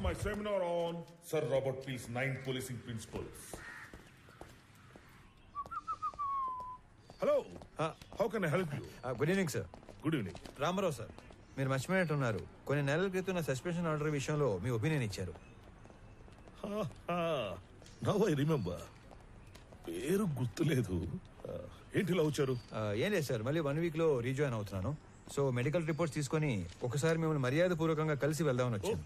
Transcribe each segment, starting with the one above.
my seminar on Sir Robert Peel's 9 policing principles. Hello. How can I help you? Good evening sir. Good evening. Ramarao sir, మీరు మర్చిపోయినట్టున్నారు. కొన్ని నెలల క్రితం నా suspension order విషయంలో మీ ఒపీనియన్ ఇచ్చారు. Now I remember. పేరు గుర్తులేదు. ఏంటి ఇలా వచ్చారు? ఏం లేదు సార్, మళ్ళీ 1 week లో రీజాయిన్ అవుతున్నాను. సో మెడికల్ రిపోర్ట్స్ తీసుకొని ఒకసారి మిమ్మల్ని మర్యాదపూర్వకంగా కలిసి వెళ్దామని వచ్చాను.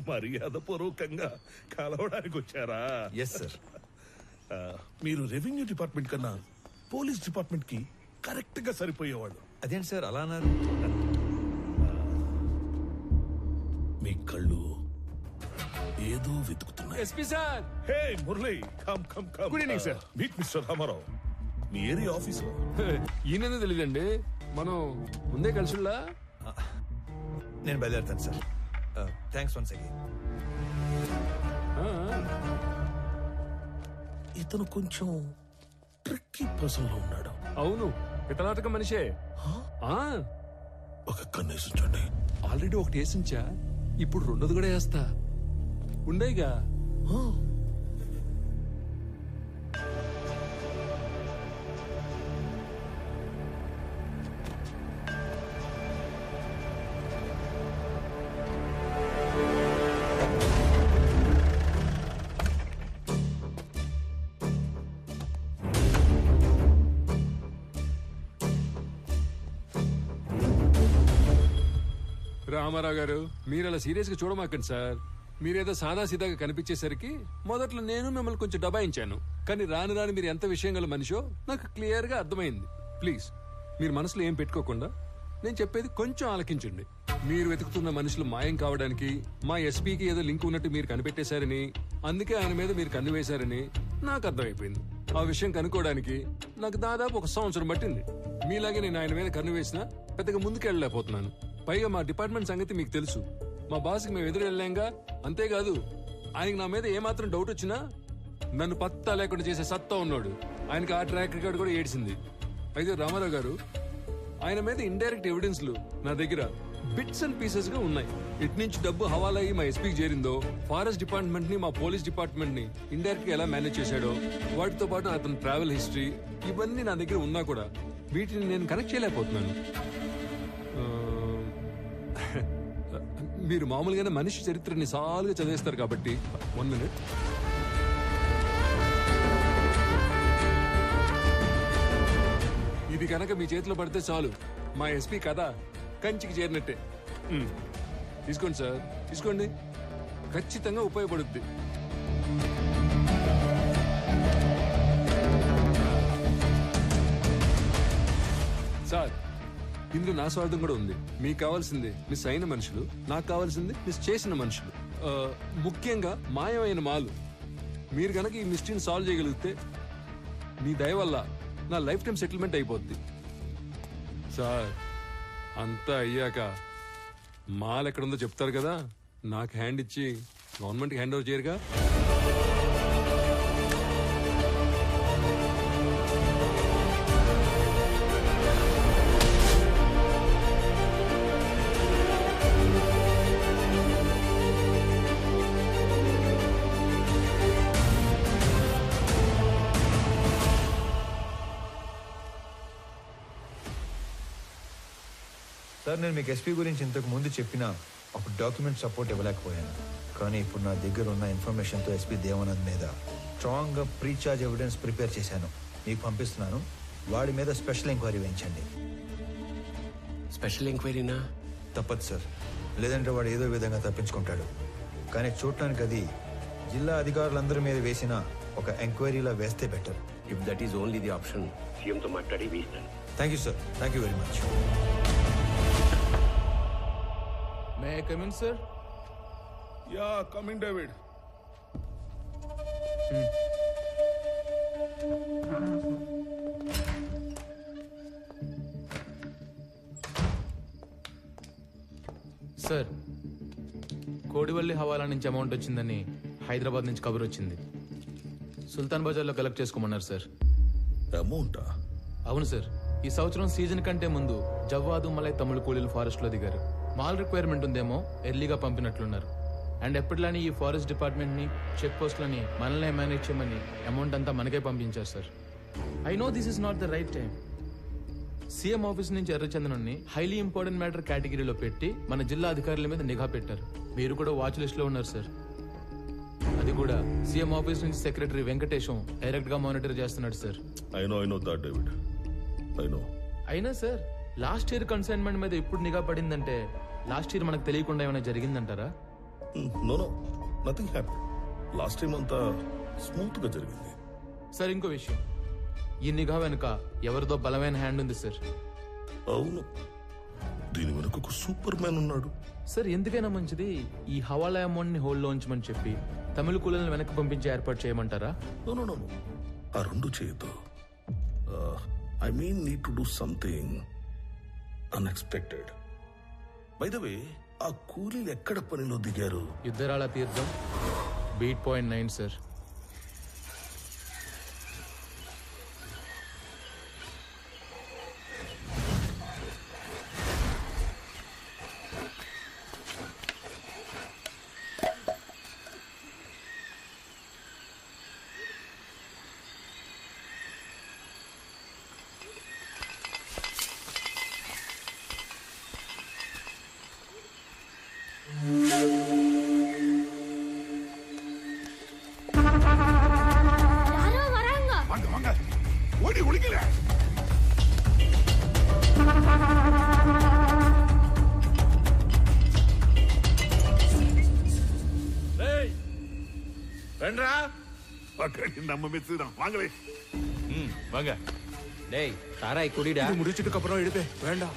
మర్యాదపూర్వకంగా కలవడానికి వచ్చారా? Yes sir. మీరు రెవెన్యూ డిపార్ట్మెంట్ కన్నా పోలీస్ డిపార్ట్మెంట్ కి కరెక్ట్ గా సరిపోయేవాళ్ళు. అదేంటి సార్ అలా అన్నారు? మీ కళ్ళు ఏదో వెతుకుతున్నాయి. SP sir. Hey Murali, come come come. Good evening, sir. Meet mister Ramarao, మీ ఏరియా ఆఫీసర్. ఈయన తెలియదండి, మనం ముందే కలిసిలా. నేను బయలుదేరుతాను సార్. Thanks once again. ఇతను కొంచెం ట్రిక్కీ పర్సన్ లో ఉన్నాడు. అవును, పితలాటక మనిషే. ఒక కన్నేసి చూడండి. ఆల్రెడీ ఒకటి వేసించా, ఇప్పుడు రెండోది కూడా వేస్తా. ఉండేగా. రామారావు గారు, మీరు అలా సీరియస్ గా చూడమాకండి సార్. మీరేదో సాదా సీదాగా కనిపించేసరికి మొదట్లో నేను మిమ్మల్ని కొంచెం దబాయించాను. కానీ రాను రాను మీరు ఎంత విషయం గల మనిషో నాకు క్లియర్ గా అర్థమైంది. ప్లీజ్ మీరు మనసులో ఏం పెట్టుకోకుండా నేను చెప్పేది కొంచెం ఆలకించండి. మీరు వెతుకుతున్న మనుషులు మాయం కావడానికి మా ఎస్పీకి ఏదో లింక్ ఉన్నట్టు మీరు కనిపెట్టేశారని, అందుకే ఆయన మీద మీరు కన్ను వేశారని నాకు అర్థమైపోయింది. ఆ విషయం కనుక్కోవడానికి నాకు దాదాపు 1 సంవత్సరం పట్టింది. మీలాగే నేను ఆయన మీద కన్ను వేసినా పెద్దగా ముందుకెళ్ళలేకపోతున్నాను. పైగా మా డిపార్ట్మెంట్ సంగతి మీకు తెలుసు. మా బాస్కి మేము ఎదురు వెళ్ళాంగా. అంతేకాదు, ఆయనకి నా మీద ఏమాత్రం డౌట్ వచ్చినా నన్ను పత్తా లేకుండా చేసే సత్తా ఉన్నాడు. ఆయనకి ఆ ట్రాక్ రికార్డ్ కూడా ఏడ్చింది. అయితే రామారావు గారు, ఆయన మీద ఇండైరెక్ట్ ఎవిడెన్స్లు నా దగ్గర బిట్స్ అండ్ పీసెస్ గా ఉన్నాయి. ఇటు నుంచి డబ్బు హవాలా అయ్యి మా ఎస్పీకి చేరిందో, ఫారెస్ట్ డిపార్ట్మెంట్ ని మా పోలీస్ డిపార్ట్మెంట్ ని ఇండైరెక్ట్ గా ఎలా మేనేజ్ చేశాడో, వాటితో పాటు అతని ట్రావెల్ హిస్టరీ, ఇవన్నీ నా దగ్గర ఉన్నా కూడా వీటిని నేను కనెక్ట్ చేయలేకపోతున్నాను. మీరు మామూలుగానే మనిషి చరిత్రని సాలుగా చదివేస్తారు కాబట్టి 1 minute. ఇది కనుక మీ చేతిలో పడితే చాలు, మా ఎస్పీ కథ కంచికి చేరినట్టే. తీసుకోండి సార్, తీసుకోండి, ఖచ్చితంగా ఉపయోగపడుద్ది. సార్, ఇందులో నా స్వార్థం కూడా ఉంది. మీకు కావాల్సింది మిస్ అయిన మనుషులు, నాకు కావాల్సింది మిస్ చేసిన మనుషులు. ముఖ్యంగా మాయమైన మాలు. మీరు గనక ఈ మిస్టరీని సాల్వ్ చేయగలిగితే మీ దయ వల్ల నా లైఫ్ టైం సెటిల్మెంట్ అయిపోద్ది. సార్, అంతా అయ్యాక మాల్ ఎక్కడుందో చెప్తారు కదా, నాకు హ్యాండ్ ఇచ్చి గవర్నమెంట్కి హ్యాండ్ ఓవర్ చేయరుగా. సార్, నేను మీకు ఎస్పీ గురించి ఇంతకు ముందు చెప్పినా అప్పుడు డాక్యుమెంట్ సపోర్ట్ ఇవ్వలేకపోయాను. కానీ ఇప్పుడు నా దగ్గర ఉన్న ఇన్ఫర్మేషన్తో ఎస్పీ దేవానంద్ మీద స్ట్రాంగ్గా ప్రీఛార్జ్ ఎవిడెన్స్ ప్రిపేర్ చేశాను. మీకు పంపిస్తున్నాను. వాడి మీద స్పెషల్ ఎంక్వైరీ వేయించండి. స్పెషల్ ఎంక్వైరీనా? తప్పదు సార్, లేదంటే వాడు ఏదో విధంగా తప్పించుకుంటాడు. కానీ చూడటానికి అది జిల్లా అధికారులందరి మీద వేసిన ఒక ఎంక్వైరీలా వేస్తే better. If that is only the option, సీఎంతో మాట్లాడి వేస్తాను. Thank you sir, thank you very much. May I come in, sir? Yeah, come in, David. Sir, Kodivalli హవాలా నుంచి అమౌంట్ వచ్చిందని హైదరాబాద్ నుంచి కబురు వచ్చింది. సుల్తాన్ బజార్లో కలెక్ట్ చేసుకోమన్నారు సార్. అమౌంటా? అవును సార్, ఈ సంవత్సరం సీజన్ కంటే ముందు జవ్వాదు మలై తమిళ కూలీలు ఫారెస్ట్ లో దిగారు. మాల్ రిక్వైర్మెంట్ ఉందేమో, ఎర్లీగా పంపినట్లున్నారు. అండ్ ఎప్పటిలానే ఈ ఫారెస్ట్ డిపార్ట్మెంట్ని చెక్ పోస్ట్లని మనల్ని మేనేజ్ చేయమని అమౌంట్ అంతా మనకే పంపించారు sir. I know this is not the right time. CM office నుంచి ఎర్రచందనాన్ని హైలీ ఇంపార్టెంట్ మ్యాటర్ కేటగిరీలో పెట్టి మన జిల్లా అధికారుల మీద నిఘా పెట్టారు. మీరు కూడా వాచ్ లిస్ట్ లో ఉన్నారు సార్. అది కూడా సీఎం ఆఫీస్ నుంచి సెక్రటరీ వెంకటేశం డైరెక్ట్ గా మానిటర్ చేస్తున్నాడు sir. I know that, David. I know. అయినా సార్ లాస్ట్ ఇయర్ కన్సైన్మెంట్ మీద ఇప్పుడు నిఘా పడిందంటే లాస్ట్ ఇయర్ మనకు తెలియకుండా ఏమైనా జరిగిందంటారా? No, nothing happened. Last time అంతా స్మూత్ గా జరిగింది. సార్ ఇంకో విషయం, ఈ నిఘా వెనుక ఎవరిదో బలమైన హ్యాండ్ ఉంది సార్. అవును, దీని వెనుక ఒక సూపర్ మ్యాన్ ఉన్నాడు. సార్ ఎందుకైనా మంచిది ఈ హవాలా అమౌంట్ ని హోల్డ్ లో ఉంచమని చెప్పి తమిళ కూలీలను వెనక్కి పంపించి ఏర్పాటు చేయమంటారా? No. ఆ రెండు చేయొద్దు. I mean need to do something unexpected. By the way, ఆ కూలీలు ఎక్కడ పనిలో దిగారు? యుద్ధరాల తీర్థం బీట్ పాయింట్ 9 సార్. நம்ம மெச்சு தான் வாங்களே. வாங்க. டேய் தாராய் குடிடா. இது முடிச்சிட்டு அப்புறம் எடுப்பே. வேண்டாம்.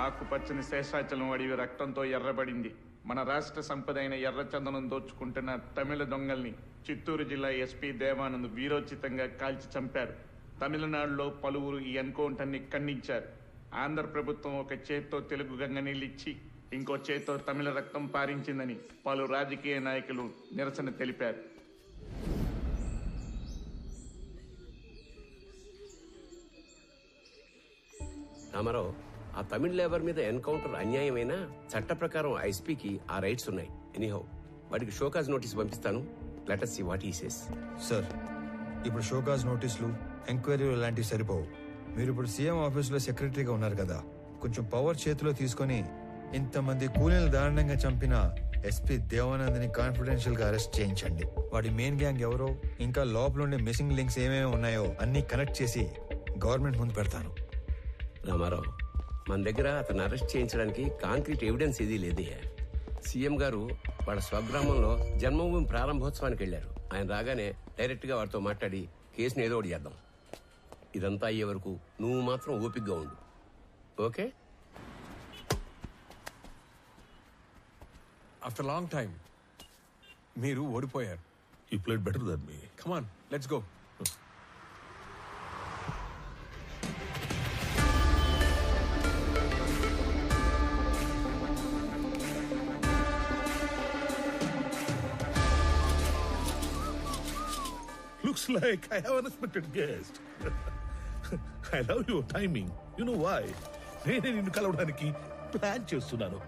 ఆకుపచ్చని శేషాచలం అడవి రక్తంతో ఎర్రబడింది. మన రాష్ట్ర సంపద అయిన ఎర్రచందనం దోచుకుంటున్న తమిళ దొంగల్ని చిత్తూరు జిల్లా ఎస్పీ దేవానంద్ వీరోచితంగా కాల్చి చంపారు. తమిళనాడులో పలువురు ఈ ఎన్కౌంటర్ని ఖండించారు. ఆంధ్ర ప్రభుత్వం ఒక చేత్తో తెలుగు గంగ నీళ్ళిచ్చి ఇంకో చేత్తో తమిళ రక్తం పారించిందని పలు రాజకీయ నాయకులు నిరసన తెలిపారు. రామారావు, ఆ తమిళ లేబర్ మీద ఎన్కౌంటర్ అన్యాయమైనా చట్ట ప్రకారం ఐస్పీకి ఆ రైట్స్ ఉన్నాయి. ఎనీహౌ వాడికి షోకాజ్ నోటీస్ పంపిస్తాను. Let us see what he says. Sir, ఇప్పుడు షోకాజ్ నోటీసులు ఎంక్వైరీలు లాంటివి సరిపోవు. మీరు ఇప్పుడు సీఎం ఆఫీసులో సెక్రటరీగా ఉన్నారు కదా, కొంచెం పవర్ చేతిలో తీసుకొని ఇంతమంది కూలీలు దారుణంగా చంపిన ఎస్పీ దేవానంద్ని కాన్ఫిడెన్షియల్ గా అరెస్ట్ చేయించండి. వాడి మెయిన్ గ్యాంగ్ ఎవరో, ఇంకా లోపల ఉండే మిస్సింగ్ లింక్స్ ఏమేమి ఉన్నాయో అన్ని కనెక్ట్ చేసి గవర్నమెంట్ ముందు పెడతాను. రామారావు, మన దగ్గర అతను అరెస్ట్ చేయించడానికి కాంక్రీట్ ఎవిడెన్స్ ఏదీ లేదే. సీఎం గారు వాళ్ళ స్వగ్రామంలో జన్మభూమి ప్రారంభోత్సవానికి వెళ్ళారు. ఆయన రాగానే డైరెక్ట్ గా వారితో మాట్లాడి కేసుని ఏదో ఒకటి చేద్దాం. ఇదంతా అయ్యే వరకు నువ్వు మాత్రం ఓపికగా ఉండు. ఓకే? ఆఫ్టర్ లాంగ్ టైం మీరు ఓడిపోయారు. You played better than me. Come on let's go. Looks like I have an unexpected guest. I love your timing. You know why? నేనే నిన్ను కలవడానికి ప్లాన్ చేస్తున్నాను.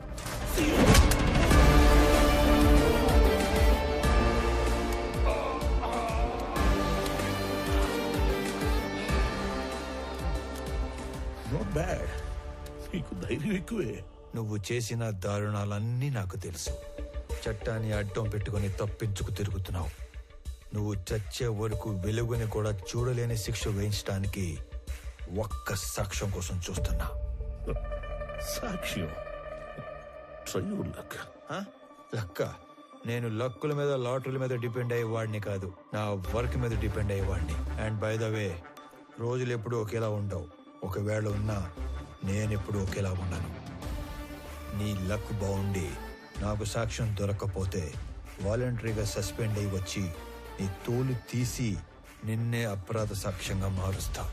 Not bad. నీకు ధైర్యం ఎక్కువే. నువ్వు చేసిన దారుణాలన్నీ నాకు తెలుసు. చట్టాన్ని అడ్డం పెట్టుకుని తప్పించుకు తిరుగుతున్నావు. నువ్వు చచ్చే వరకు వెలుగుని కూడా చూడలేని శిక్ష వేయించడానికి ఒక్క సాక్ష్యం కోసం చూస్తున్నా. సాక్ష్యం? Try your luck. లక్క, నేను లక్కుల మీద లాటరీల మీద డిపెండ్ అయ్యేవాడిని కాదు, నా వర్క్ మీద డిపెండ్ అయ్యేవాడిని. అండ్ బై ద వే, రోజులు ఎప్పుడు ఒకేలా ఉండవు. ఒకవేళ ఉన్నా నేనెప్పుడు ఒకేలా ఉన్నాను. నీ లక్ బాగుండి నాకు సాక్ష్యం దొరకకపోతే వాలంటరీగా సస్పెండ్ అయ్యి వచ్చి నీ తోలు తీసి నిన్నే అపరాధ సాక్ష్యంగా మారుస్తా.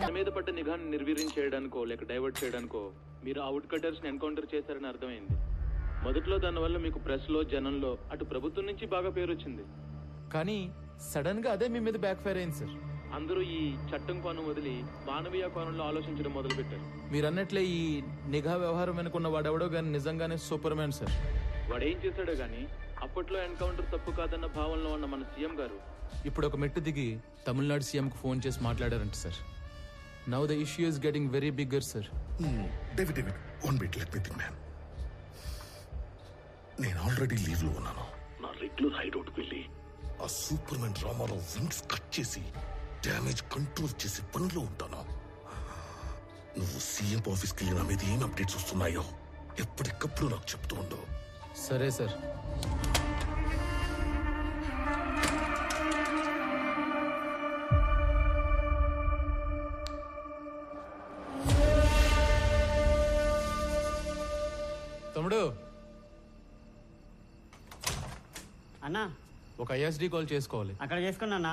తన మీద పడ్డ నిఘాను నిర్వీర్యం చేయడానికో లేక డైవర్ట్ చేయడానికో మీరు ఆ వుడ్ కటర్స్ ని ఎన్కౌంటర్ చేశారని అర్థమైంది. మొదట్లో దానివల్ల మీకు ప్రెస్ లో జనంలో అటు ప్రభుత్వం నుంచి బాగా పేరు వచ్చింది. కానీ సడన్ గా అదే మీ మీద బ్యాక్ ఫైర్ అయింది సార్. అందరూ ఈ చట్టం కోణం వదిలి మానవీయ కోణంలో ఆలోచించడం మొదలు పెట్టారు. మీరు అన్నట్లే ఈ నిఘా వ్యవహారం వెనుకున్న వాడెవడో గానీ నిజంగానే సూపర్ మ్యాన్ సార్. వాడేం చేశాడో గానీ అప్పట్లో ఎన్కౌంటర్ తప్పు కాదన్న భావనలో ఉన్న మన సీఎం గారు ఇప్పుడు ఒక మెట్టు దిగి తమిళనాడు సీఎం కు ఫోన్ చేసి మాట్లాడారంట sir. Now the issue is getting very bigger sir. David, one minute, let me think man. నేను ఆల్రెడీ లీవ్ లో ఉన్నాను. నా రెగ్యులర్ హైడౌట్ వెళ్ళి ఆ superman Ramarao wings cut చేసి డ్యామేజ్ కంట్రోల్ చేసి పనిలో ఉంటాను. నువ్వు సీఎం ఆఫీస్కి వెళ్ళి నా మీద ఏం అప్డేట్స్ వస్తున్నాయో ఎప్పటికప్పుడు నాకు చెప్తూ ఉండవు. సరే సార్. తమ్ముడు, అన్నా ఒక ఐఎస్డి కాల్ చేసుకోవాలి. అక్కడ చేసుకున్నా.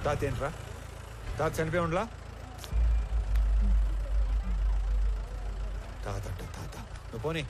తాత ఏంట్రా? తాత చనిపోయి ఉండలా? తాత అంట తాత. నువ్వు పోనీ.